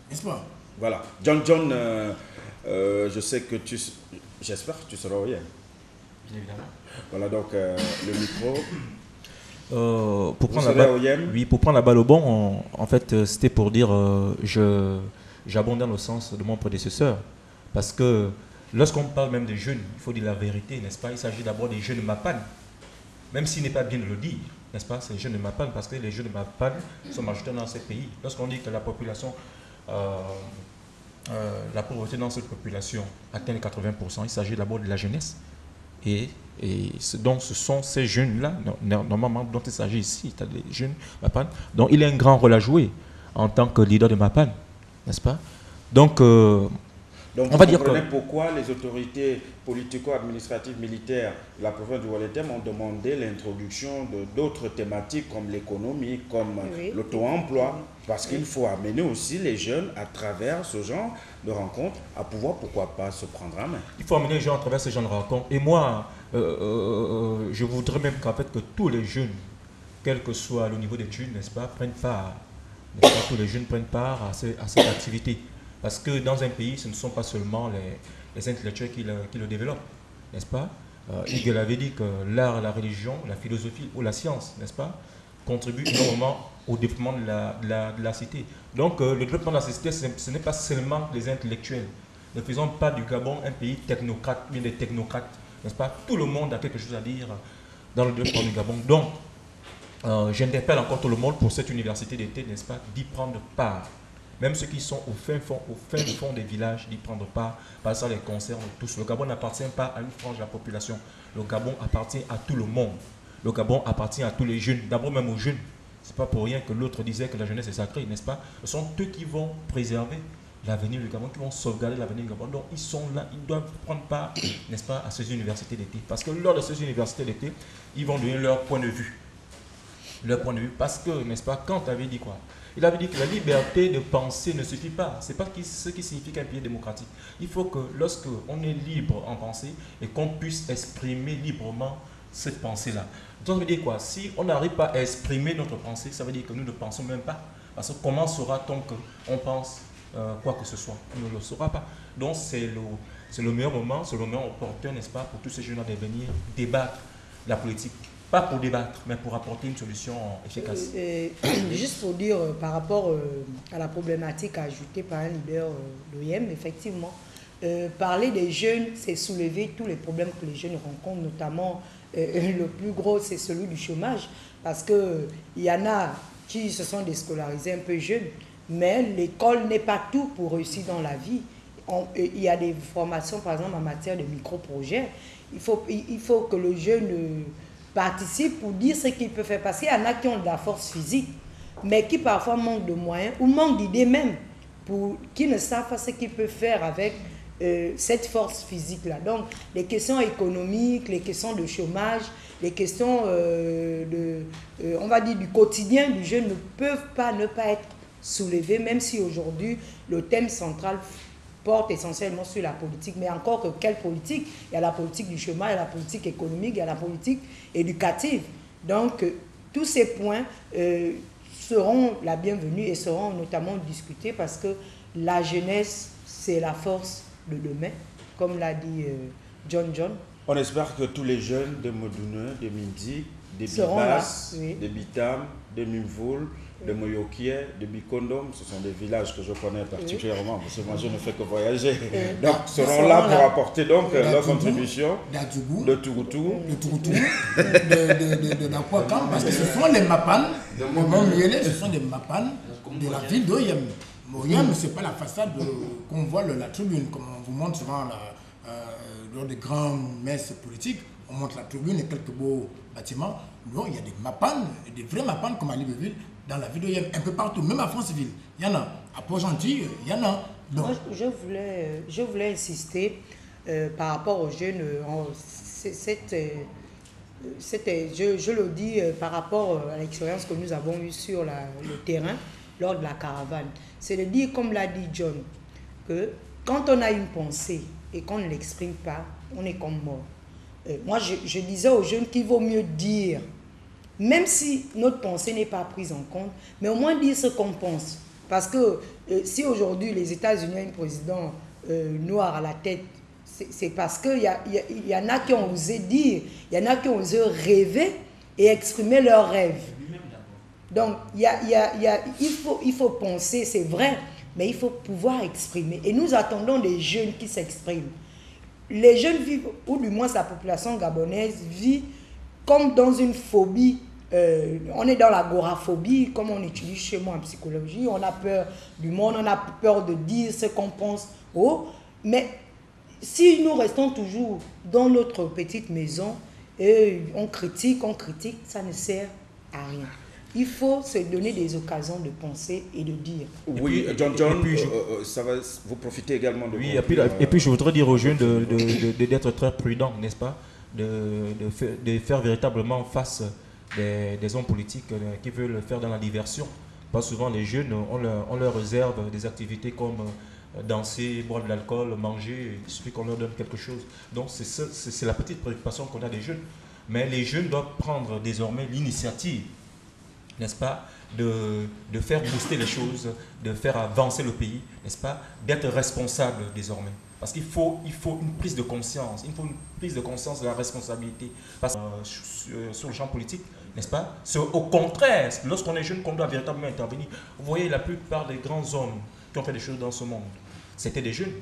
N'est-ce pas? Voilà. John, je sais que j'espère que tu seras bien. Bien évidemment. Voilà donc le micro. Pour prendre la balle au bon, en fait, c'était pour dire j'abonde dans le sens de mon prédécesseur. Parce que lorsqu'on parle même des jeunes, il faut dire la vérité, n'est-ce pas? Il s'agit d'abord des jeunes MAPAN. Même s'il n'est pas bien de le dire, n'est-ce pas? C'est les jeunes MAPAN, parce que les jeunes MAPAN sont majoritaires dans ces pays. Lorsqu'on dit que la population, la pauvreté dans cette population atteint les 80%, il s'agit d'abord de la jeunesse. Et donc ce sont ces jeunes-là, normalement, dont il s'agit ici, c'est-à-dire les jeunes MAPAN, dont il a un grand rôle à jouer en tant que leader de MAPAN, n'est-ce pas? Donc on va dire pourquoi les autorités politico-administratives militaires de la province du Wallet-Tem ont demandé l'introduction d'autres thématiques comme l'économie, comme l'auto-emploi, parce qu'il faut amener aussi les jeunes à travers ce genre de rencontres à pouvoir, pourquoi pas, se prendre en main. Il faut amener les gens à travers ce genre de rencontres. Et moi, je voudrais même qu'en fait que tous les jeunes, quel que soit le niveau d'études, n'est-ce pas, prennent part, n'est-ce pas, tous les jeunes prennent part à cette activité. Parce que dans un pays, ce ne sont pas seulement les intellectuels qui le développent, n'est-ce pas? Hegel avait dit que l'art, la religion, la philosophie ou la science, n'est-ce pas, contribuent énormément au développement de la cité. Donc le développement de la cité, ce n'est pas seulement les intellectuels. Ne faisons pas du Gabon un pays technocrate, mais des technocrates, n'est-ce pas? Tout le monde a quelque chose à dire dans le développement du Gabon. Donc, j'interpelle encore tout le monde pour cette université d'été, n'est-ce pas, d'y prendre part. Même ceux qui sont au fin fond des villages, d'y prendre part, parce que ça les concerne tous. Le Gabon n'appartient pas à une frange de la population. Le Gabon appartient à tout le monde. Le Gabon appartient à tous les jeunes, d'abord même aux jeunes. Ce n'est pas pour rien que l'autre disait que la jeunesse est sacrée, n'est-ce pas? Ce sont eux qui vont préserver l'avenir du Gabon, qui vont sauvegarder l'avenir du Gabon. Donc ils sont là, ils doivent prendre part, n'est-ce pas, à ces universités d'été. Parce que lors de ces universités d'été, ils vont donner leur point de vue. Leur point de vue, parce que, n'est-ce pas, Kant avait dit quoi? Il avait dit que la liberté de penser ne suffit pas. Ce n'est pas ce qui signifie qu'un pays est démocratique. Il faut que lorsque on est libre en pensée et qu'on puisse exprimer librement cette pensée-là. Donc ça veut dire quoi? Si on n'arrive pas à exprimer notre pensée, ça veut dire que nous ne pensons même pas. Parce que comment saura-t-on qu'on pense quoi que ce soit? On ne le saura pas. Donc c'est le meilleur moment, c'est le meilleur opportun, n'est-ce pas, pour tous ces jeunes à venir débattre la politique. Pas pour débattre, mais pour apporter une solution efficace. Juste pour dire par rapport à la problématique ajoutée par un leader d'OIM, effectivement, parler des jeunes, c'est soulever tous les problèmes que les jeunes rencontrent, notamment le plus gros, c'est celui du chômage, parce qu'il y en a qui se sont déscolarisés un peu jeunes, mais l'école n'est pas tout pour réussir dans la vie. Il y a des formations, par exemple, en matière de micro-projets. Il faut que le jeune participe pour dire ce qu'il peut faire. Parce qu'il y en a qui ont de la force physique, mais qui parfois manquent de moyens ou manquent d'idées même, qui ne savent pas ce qu'ils peuvent faire avec cette force physique-là. Donc, les questions économiques, les questions de chômage, les questions on va dire du quotidien du jeune ne peuvent pas ne pas être soulevées, même si aujourd'hui le thème central porte essentiellement sur la politique. Mais encore que quelle politique? Il y a la politique du chômage, il y a la politique économique, il y a la politique éducative. Donc, tous ces points seront la bienvenue et seront notamment discutés parce que la jeunesse, c'est la force de demain, comme l'a dit John. On espère que tous les jeunes de Modune, de Mindi, de Bibas, de Bitam, de Mimvoul, de Moyokie, de Bikondom, ce sont des villages que je connais particulièrement parce que moi je ne fais que voyager. Donc seront là pour apporter donc leur contribution de Touroutou, de Nakwakam, parce que ce sont les Mapan, ce sont des Mapan de la ville d'Oyem. Oyem, ce n'est pas la façade qu'on voit la tribune, comme on vous montre souvent lors des grandes messes politiques. On montre la tribune et quelques beaux bâtiments. Non, il y a des Mapan, des vrais Mapan comme à Libreville, dans la ville d'Oyem, un peu partout, même à Franceville. Il y en a. À Port-Gentil, il y en a. Donc, moi, je voulais insister par rapport aux jeunes. Je le dis par rapport à l'expérience que nous avons eue sur le terrain lors de la caravane. C'est de dire, comme l'a dit John, que quand on a une pensée et qu'on ne l'exprime pas, on est comme mort. Moi, je disais aux jeunes qu'il vaut mieux dire, même si notre pensée n'est pas prise en compte, mais au moins dire ce qu'on pense. Parce que si aujourd'hui les États-Unis ont un président noir à la tête, c'est parce qu'il y en a qui ont osé dire, il y en a qui ont osé rêver et exprimer leurs rêves. Donc, il faut penser, c'est vrai, mais il faut pouvoir exprimer. Et nous attendons des jeunes qui s'expriment. Les jeunes vivent, ou du moins la population gabonaise vit comme dans une phobie. On est dans l'agoraphobie, comme on utilise chez moi en psychologie. On a peur du monde, on a peur de dire ce qu'on pense. Mais si nous restons toujours dans notre petite maison et on critique, ça ne sert à rien. Il faut se donner des occasions de penser et de dire. Oui, John, ça va vous profiter également de... Oui, et puis je voudrais dire aux jeunes d'être très prudents, n'est-ce pas, de faire véritablement face des hommes politiques qui veulent faire dans la diversion. Pas souvent les jeunes, on leur réserve des activités comme danser, boire de l'alcool, manger, il suffit qu'on leur donne quelque chose. Donc c'est la petite préoccupation qu'on a des jeunes. Mais les jeunes doivent prendre désormais l'initiative, n'est-ce pas, de faire booster les choses, de faire avancer le pays, n'est-ce pas, d'être responsable désormais. Parce qu'il faut une prise de conscience, il faut une prise de conscience de la responsabilité. Parce que sur le champ politique, n'est-ce pas, c'est au contraire, lorsqu'on est jeune qu'on doit véritablement intervenir. Vous voyez, la plupart des grands hommes qui ont fait des choses dans ce monde, c'était des jeunes.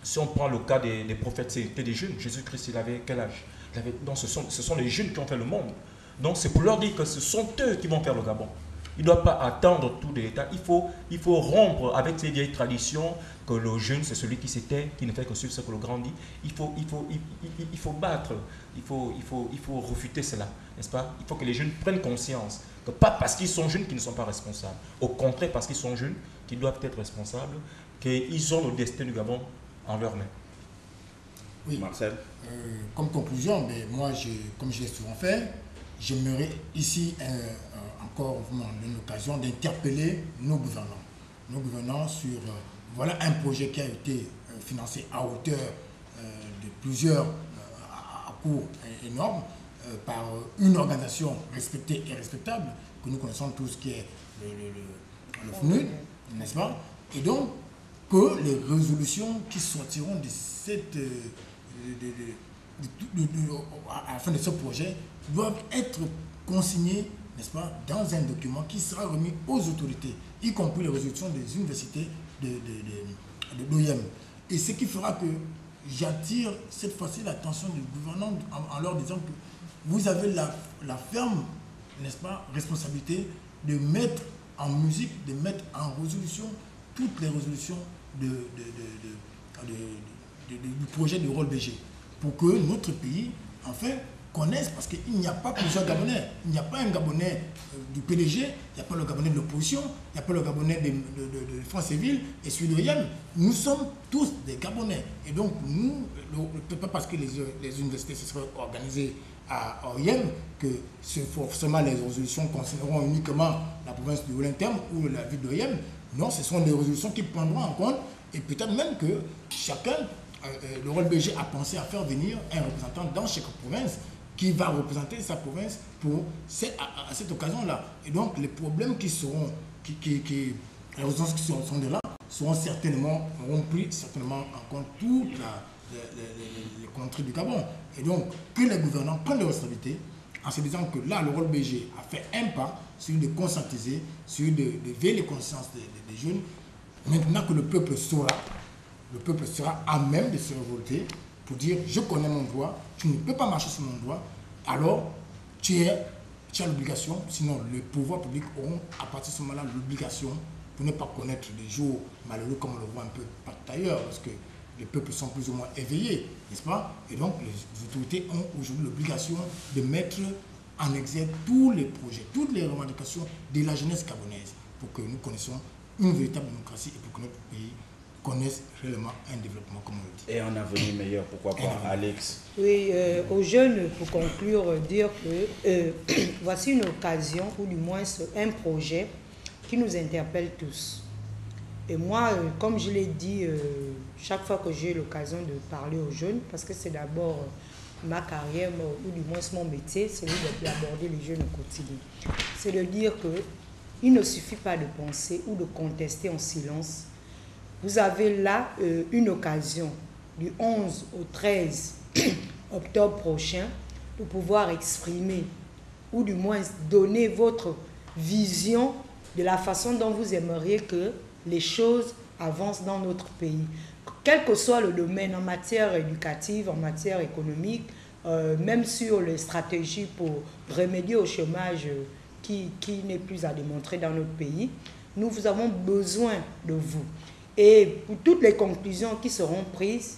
Si on prend le cas des prophètes, c'était des jeunes. Jésus-Christ, il avait quel âge? Donc ce sont les jeunes qui ont fait le monde. Donc c'est pour leur dire que ce sont eux qui vont faire le Gabon. Ils ne doivent pas attendre tout de l'État. Il faut rompre avec ces vieilles traditions que le jeune, c'est celui qui s'était, qui ne fait que suivre ce que le grand dit. Il faut battre, il faut refuter cela, n'est-ce pas? Il faut que les jeunes prennent conscience que pas parce qu'ils sont jeunes qu'ils ne sont pas responsables. Au contraire, parce qu'ils sont jeunes, qu'ils doivent être responsables, qu'ils ont le destin du Gabon en leurs mains. Oui, Marcel. Comme conclusion, mais moi, comme je l'ai souvent fait, j'aimerais ici encore vous donner l'occasion d'interpeller nos gouvernants sur voilà un projet qui a été financé à hauteur de plusieurs à coûts énormes par une organisation respectée et respectable que nous connaissons tous, qui est le FNUD, n'est-ce pas? Et donc que les résolutions qui sortiront de cette à la fin de ce projet doivent être consignées, n'est-ce pas, dans un document qui sera remis aux autorités, y compris les résolutions des universités de l'OIM. Et ce qui fera que j'attire cette fois-ci l'attention du gouvernement en leur disant que vous avez la ferme, n'est-ce pas, responsabilité de mettre en musique, de mettre en résolution toutes les résolutions du projet de rôle BG, pour que notre pays, en fait, connaissent, parce qu'il n'y a pas plusieurs Gabonais. Il n'y a pas un Gabonais du PDG, il n'y a pas le Gabonais de l'opposition, il n'y a pas le Gabonais de France Civile et celui de l'OIM. Nous sommes tous des Gabonais. Et donc, nous, pas parce que les universités se seraient organisées à OIM que forcément les résolutions concerneront uniquement la province du Haut-Terme ou la ville d'OIM. Non, ce sont des résolutions qui prendront en compte, et peut-être même que chacun, le rôle BG a pensé à faire venir un représentant dans chaque province qui va représenter sa province à cette occasion-là. Et donc, les problèmes qui seront, les résolutions qui sont de là, auront pris certainement en compte toutes les contrées du Gabon. Et donc, que les gouvernants prennent des responsabilités en se disant que là, le rôle BG a fait un pas sur de conscientiser, sur de veiller les consciences des jeunes. Maintenant que le peuple sera à même de se révolter pour dire je connais mon droit, tu ne peux pas marcher sur mon droit, alors tu as l'obligation, sinon les pouvoirs publics auront à partir de ce moment-là l'obligation pour ne pas connaître des jours malheureux comme on le voit un peu partout ailleurs, parce que les peuples sont plus ou moins éveillés, n'est-ce pas? Et donc les autorités ont aujourd'hui l'obligation de mettre en exergue tous les projets, toutes les revendications de la jeunesse gabonaise pour que nous connaissions une véritable démocratie et pour que notre pays connaisse réellement un développement, comme on le dit. Et un avenir meilleur, pourquoi pas, Alex? Oui, aux jeunes, pour conclure, dire que voici une occasion, ou du moins un projet qui nous interpelle tous. Et moi, comme je l'ai dit, chaque fois que j'ai l'occasion de parler aux jeunes, parce que c'est d'abord ma carrière, ou du moins mon métier, celui d'aborder les jeunes au quotidien, c'est de dire qu'il ne suffit pas de penser ou de contester en silence. Vous avez là une occasion du 11 au 13 octobre prochain de pouvoir exprimer ou du moins donner votre vision de la façon dont vous aimeriez que les choses avancent dans notre pays. Quel que soit le domaine, en matière éducative, en matière économique, même sur les stratégies pour remédier au chômage qui n'est plus à démontrer dans notre pays, nous avons besoin de vous. Et pour toutes les conclusions qui seront prises,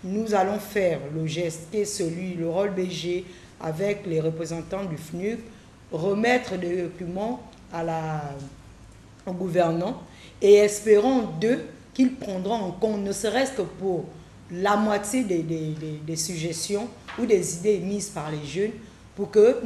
nous allons faire le geste qui est celui, le rôle BG avec les représentants du FNUC, remettre des documents au gouvernant et espérons d'eux qu'ils prendront en compte, ne serait-ce que pour la moitié des suggestions ou des idées émises par les jeunes, pour que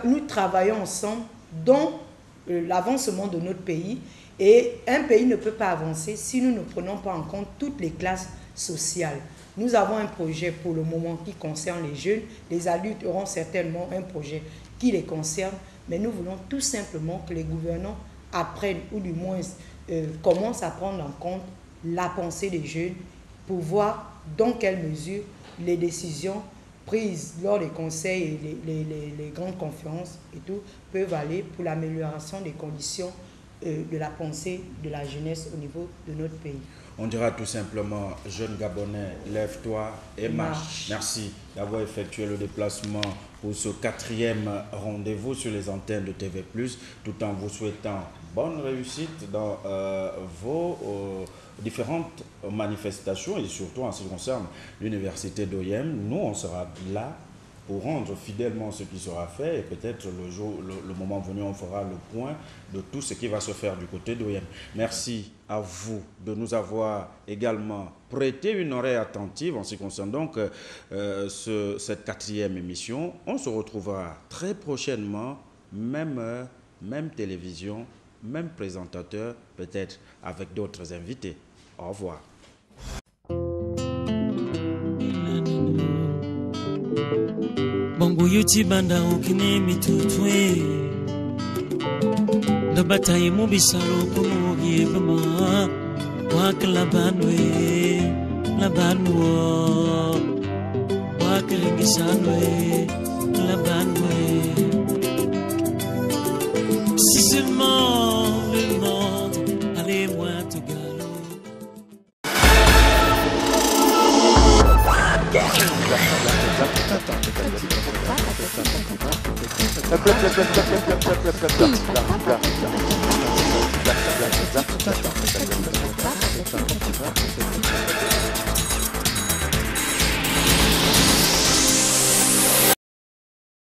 nous travaillions ensemble dans l'avancement de notre pays. Et un pays ne peut pas avancer si nous ne prenons pas en compte toutes les classes sociales. Nous avons un projet pour le moment qui concerne les jeunes. Les adultes auront certainement un projet qui les concerne. Mais nous voulons tout simplement que les gouvernants apprennent, ou du moins commencent à prendre en compte la pensée des jeunes pour voir dans quelle mesure les décisions prises lors des conseils et les grandes conférences et tout peuvent aller pour l'amélioration des conditions de la pensée de la jeunesse au niveau de notre pays. On dira tout simplement, jeune Gabonais, lève-toi et marche. Merci d'avoir effectué le déplacement pour ce 4e rendez-vous sur les antennes de TV+, tout en vous souhaitant bonne réussite dans vos différentes manifestations et surtout en ce qui concerne l'université d'OIM. Nous, on sera là pour rendre fidèlement ce qui sera fait et peut-être le moment venu, on fera le point de tout ce qui va se faire du côté d'OIM. Merci à vous de nous avoir également prêté une oreille attentive en ce qui concerne donc cette 4e émission. On se retrouvera très prochainement, même heure, même télévision, même présentateur, peut-être avec d'autres invités. Au revoir. Bongo yuti banda ukine mitutwe Dabata yimu bisalo kumugi bama Wak labanwe Labanwo Wak ringisanwe Labanwe Si seulement le monde allait moins te galop.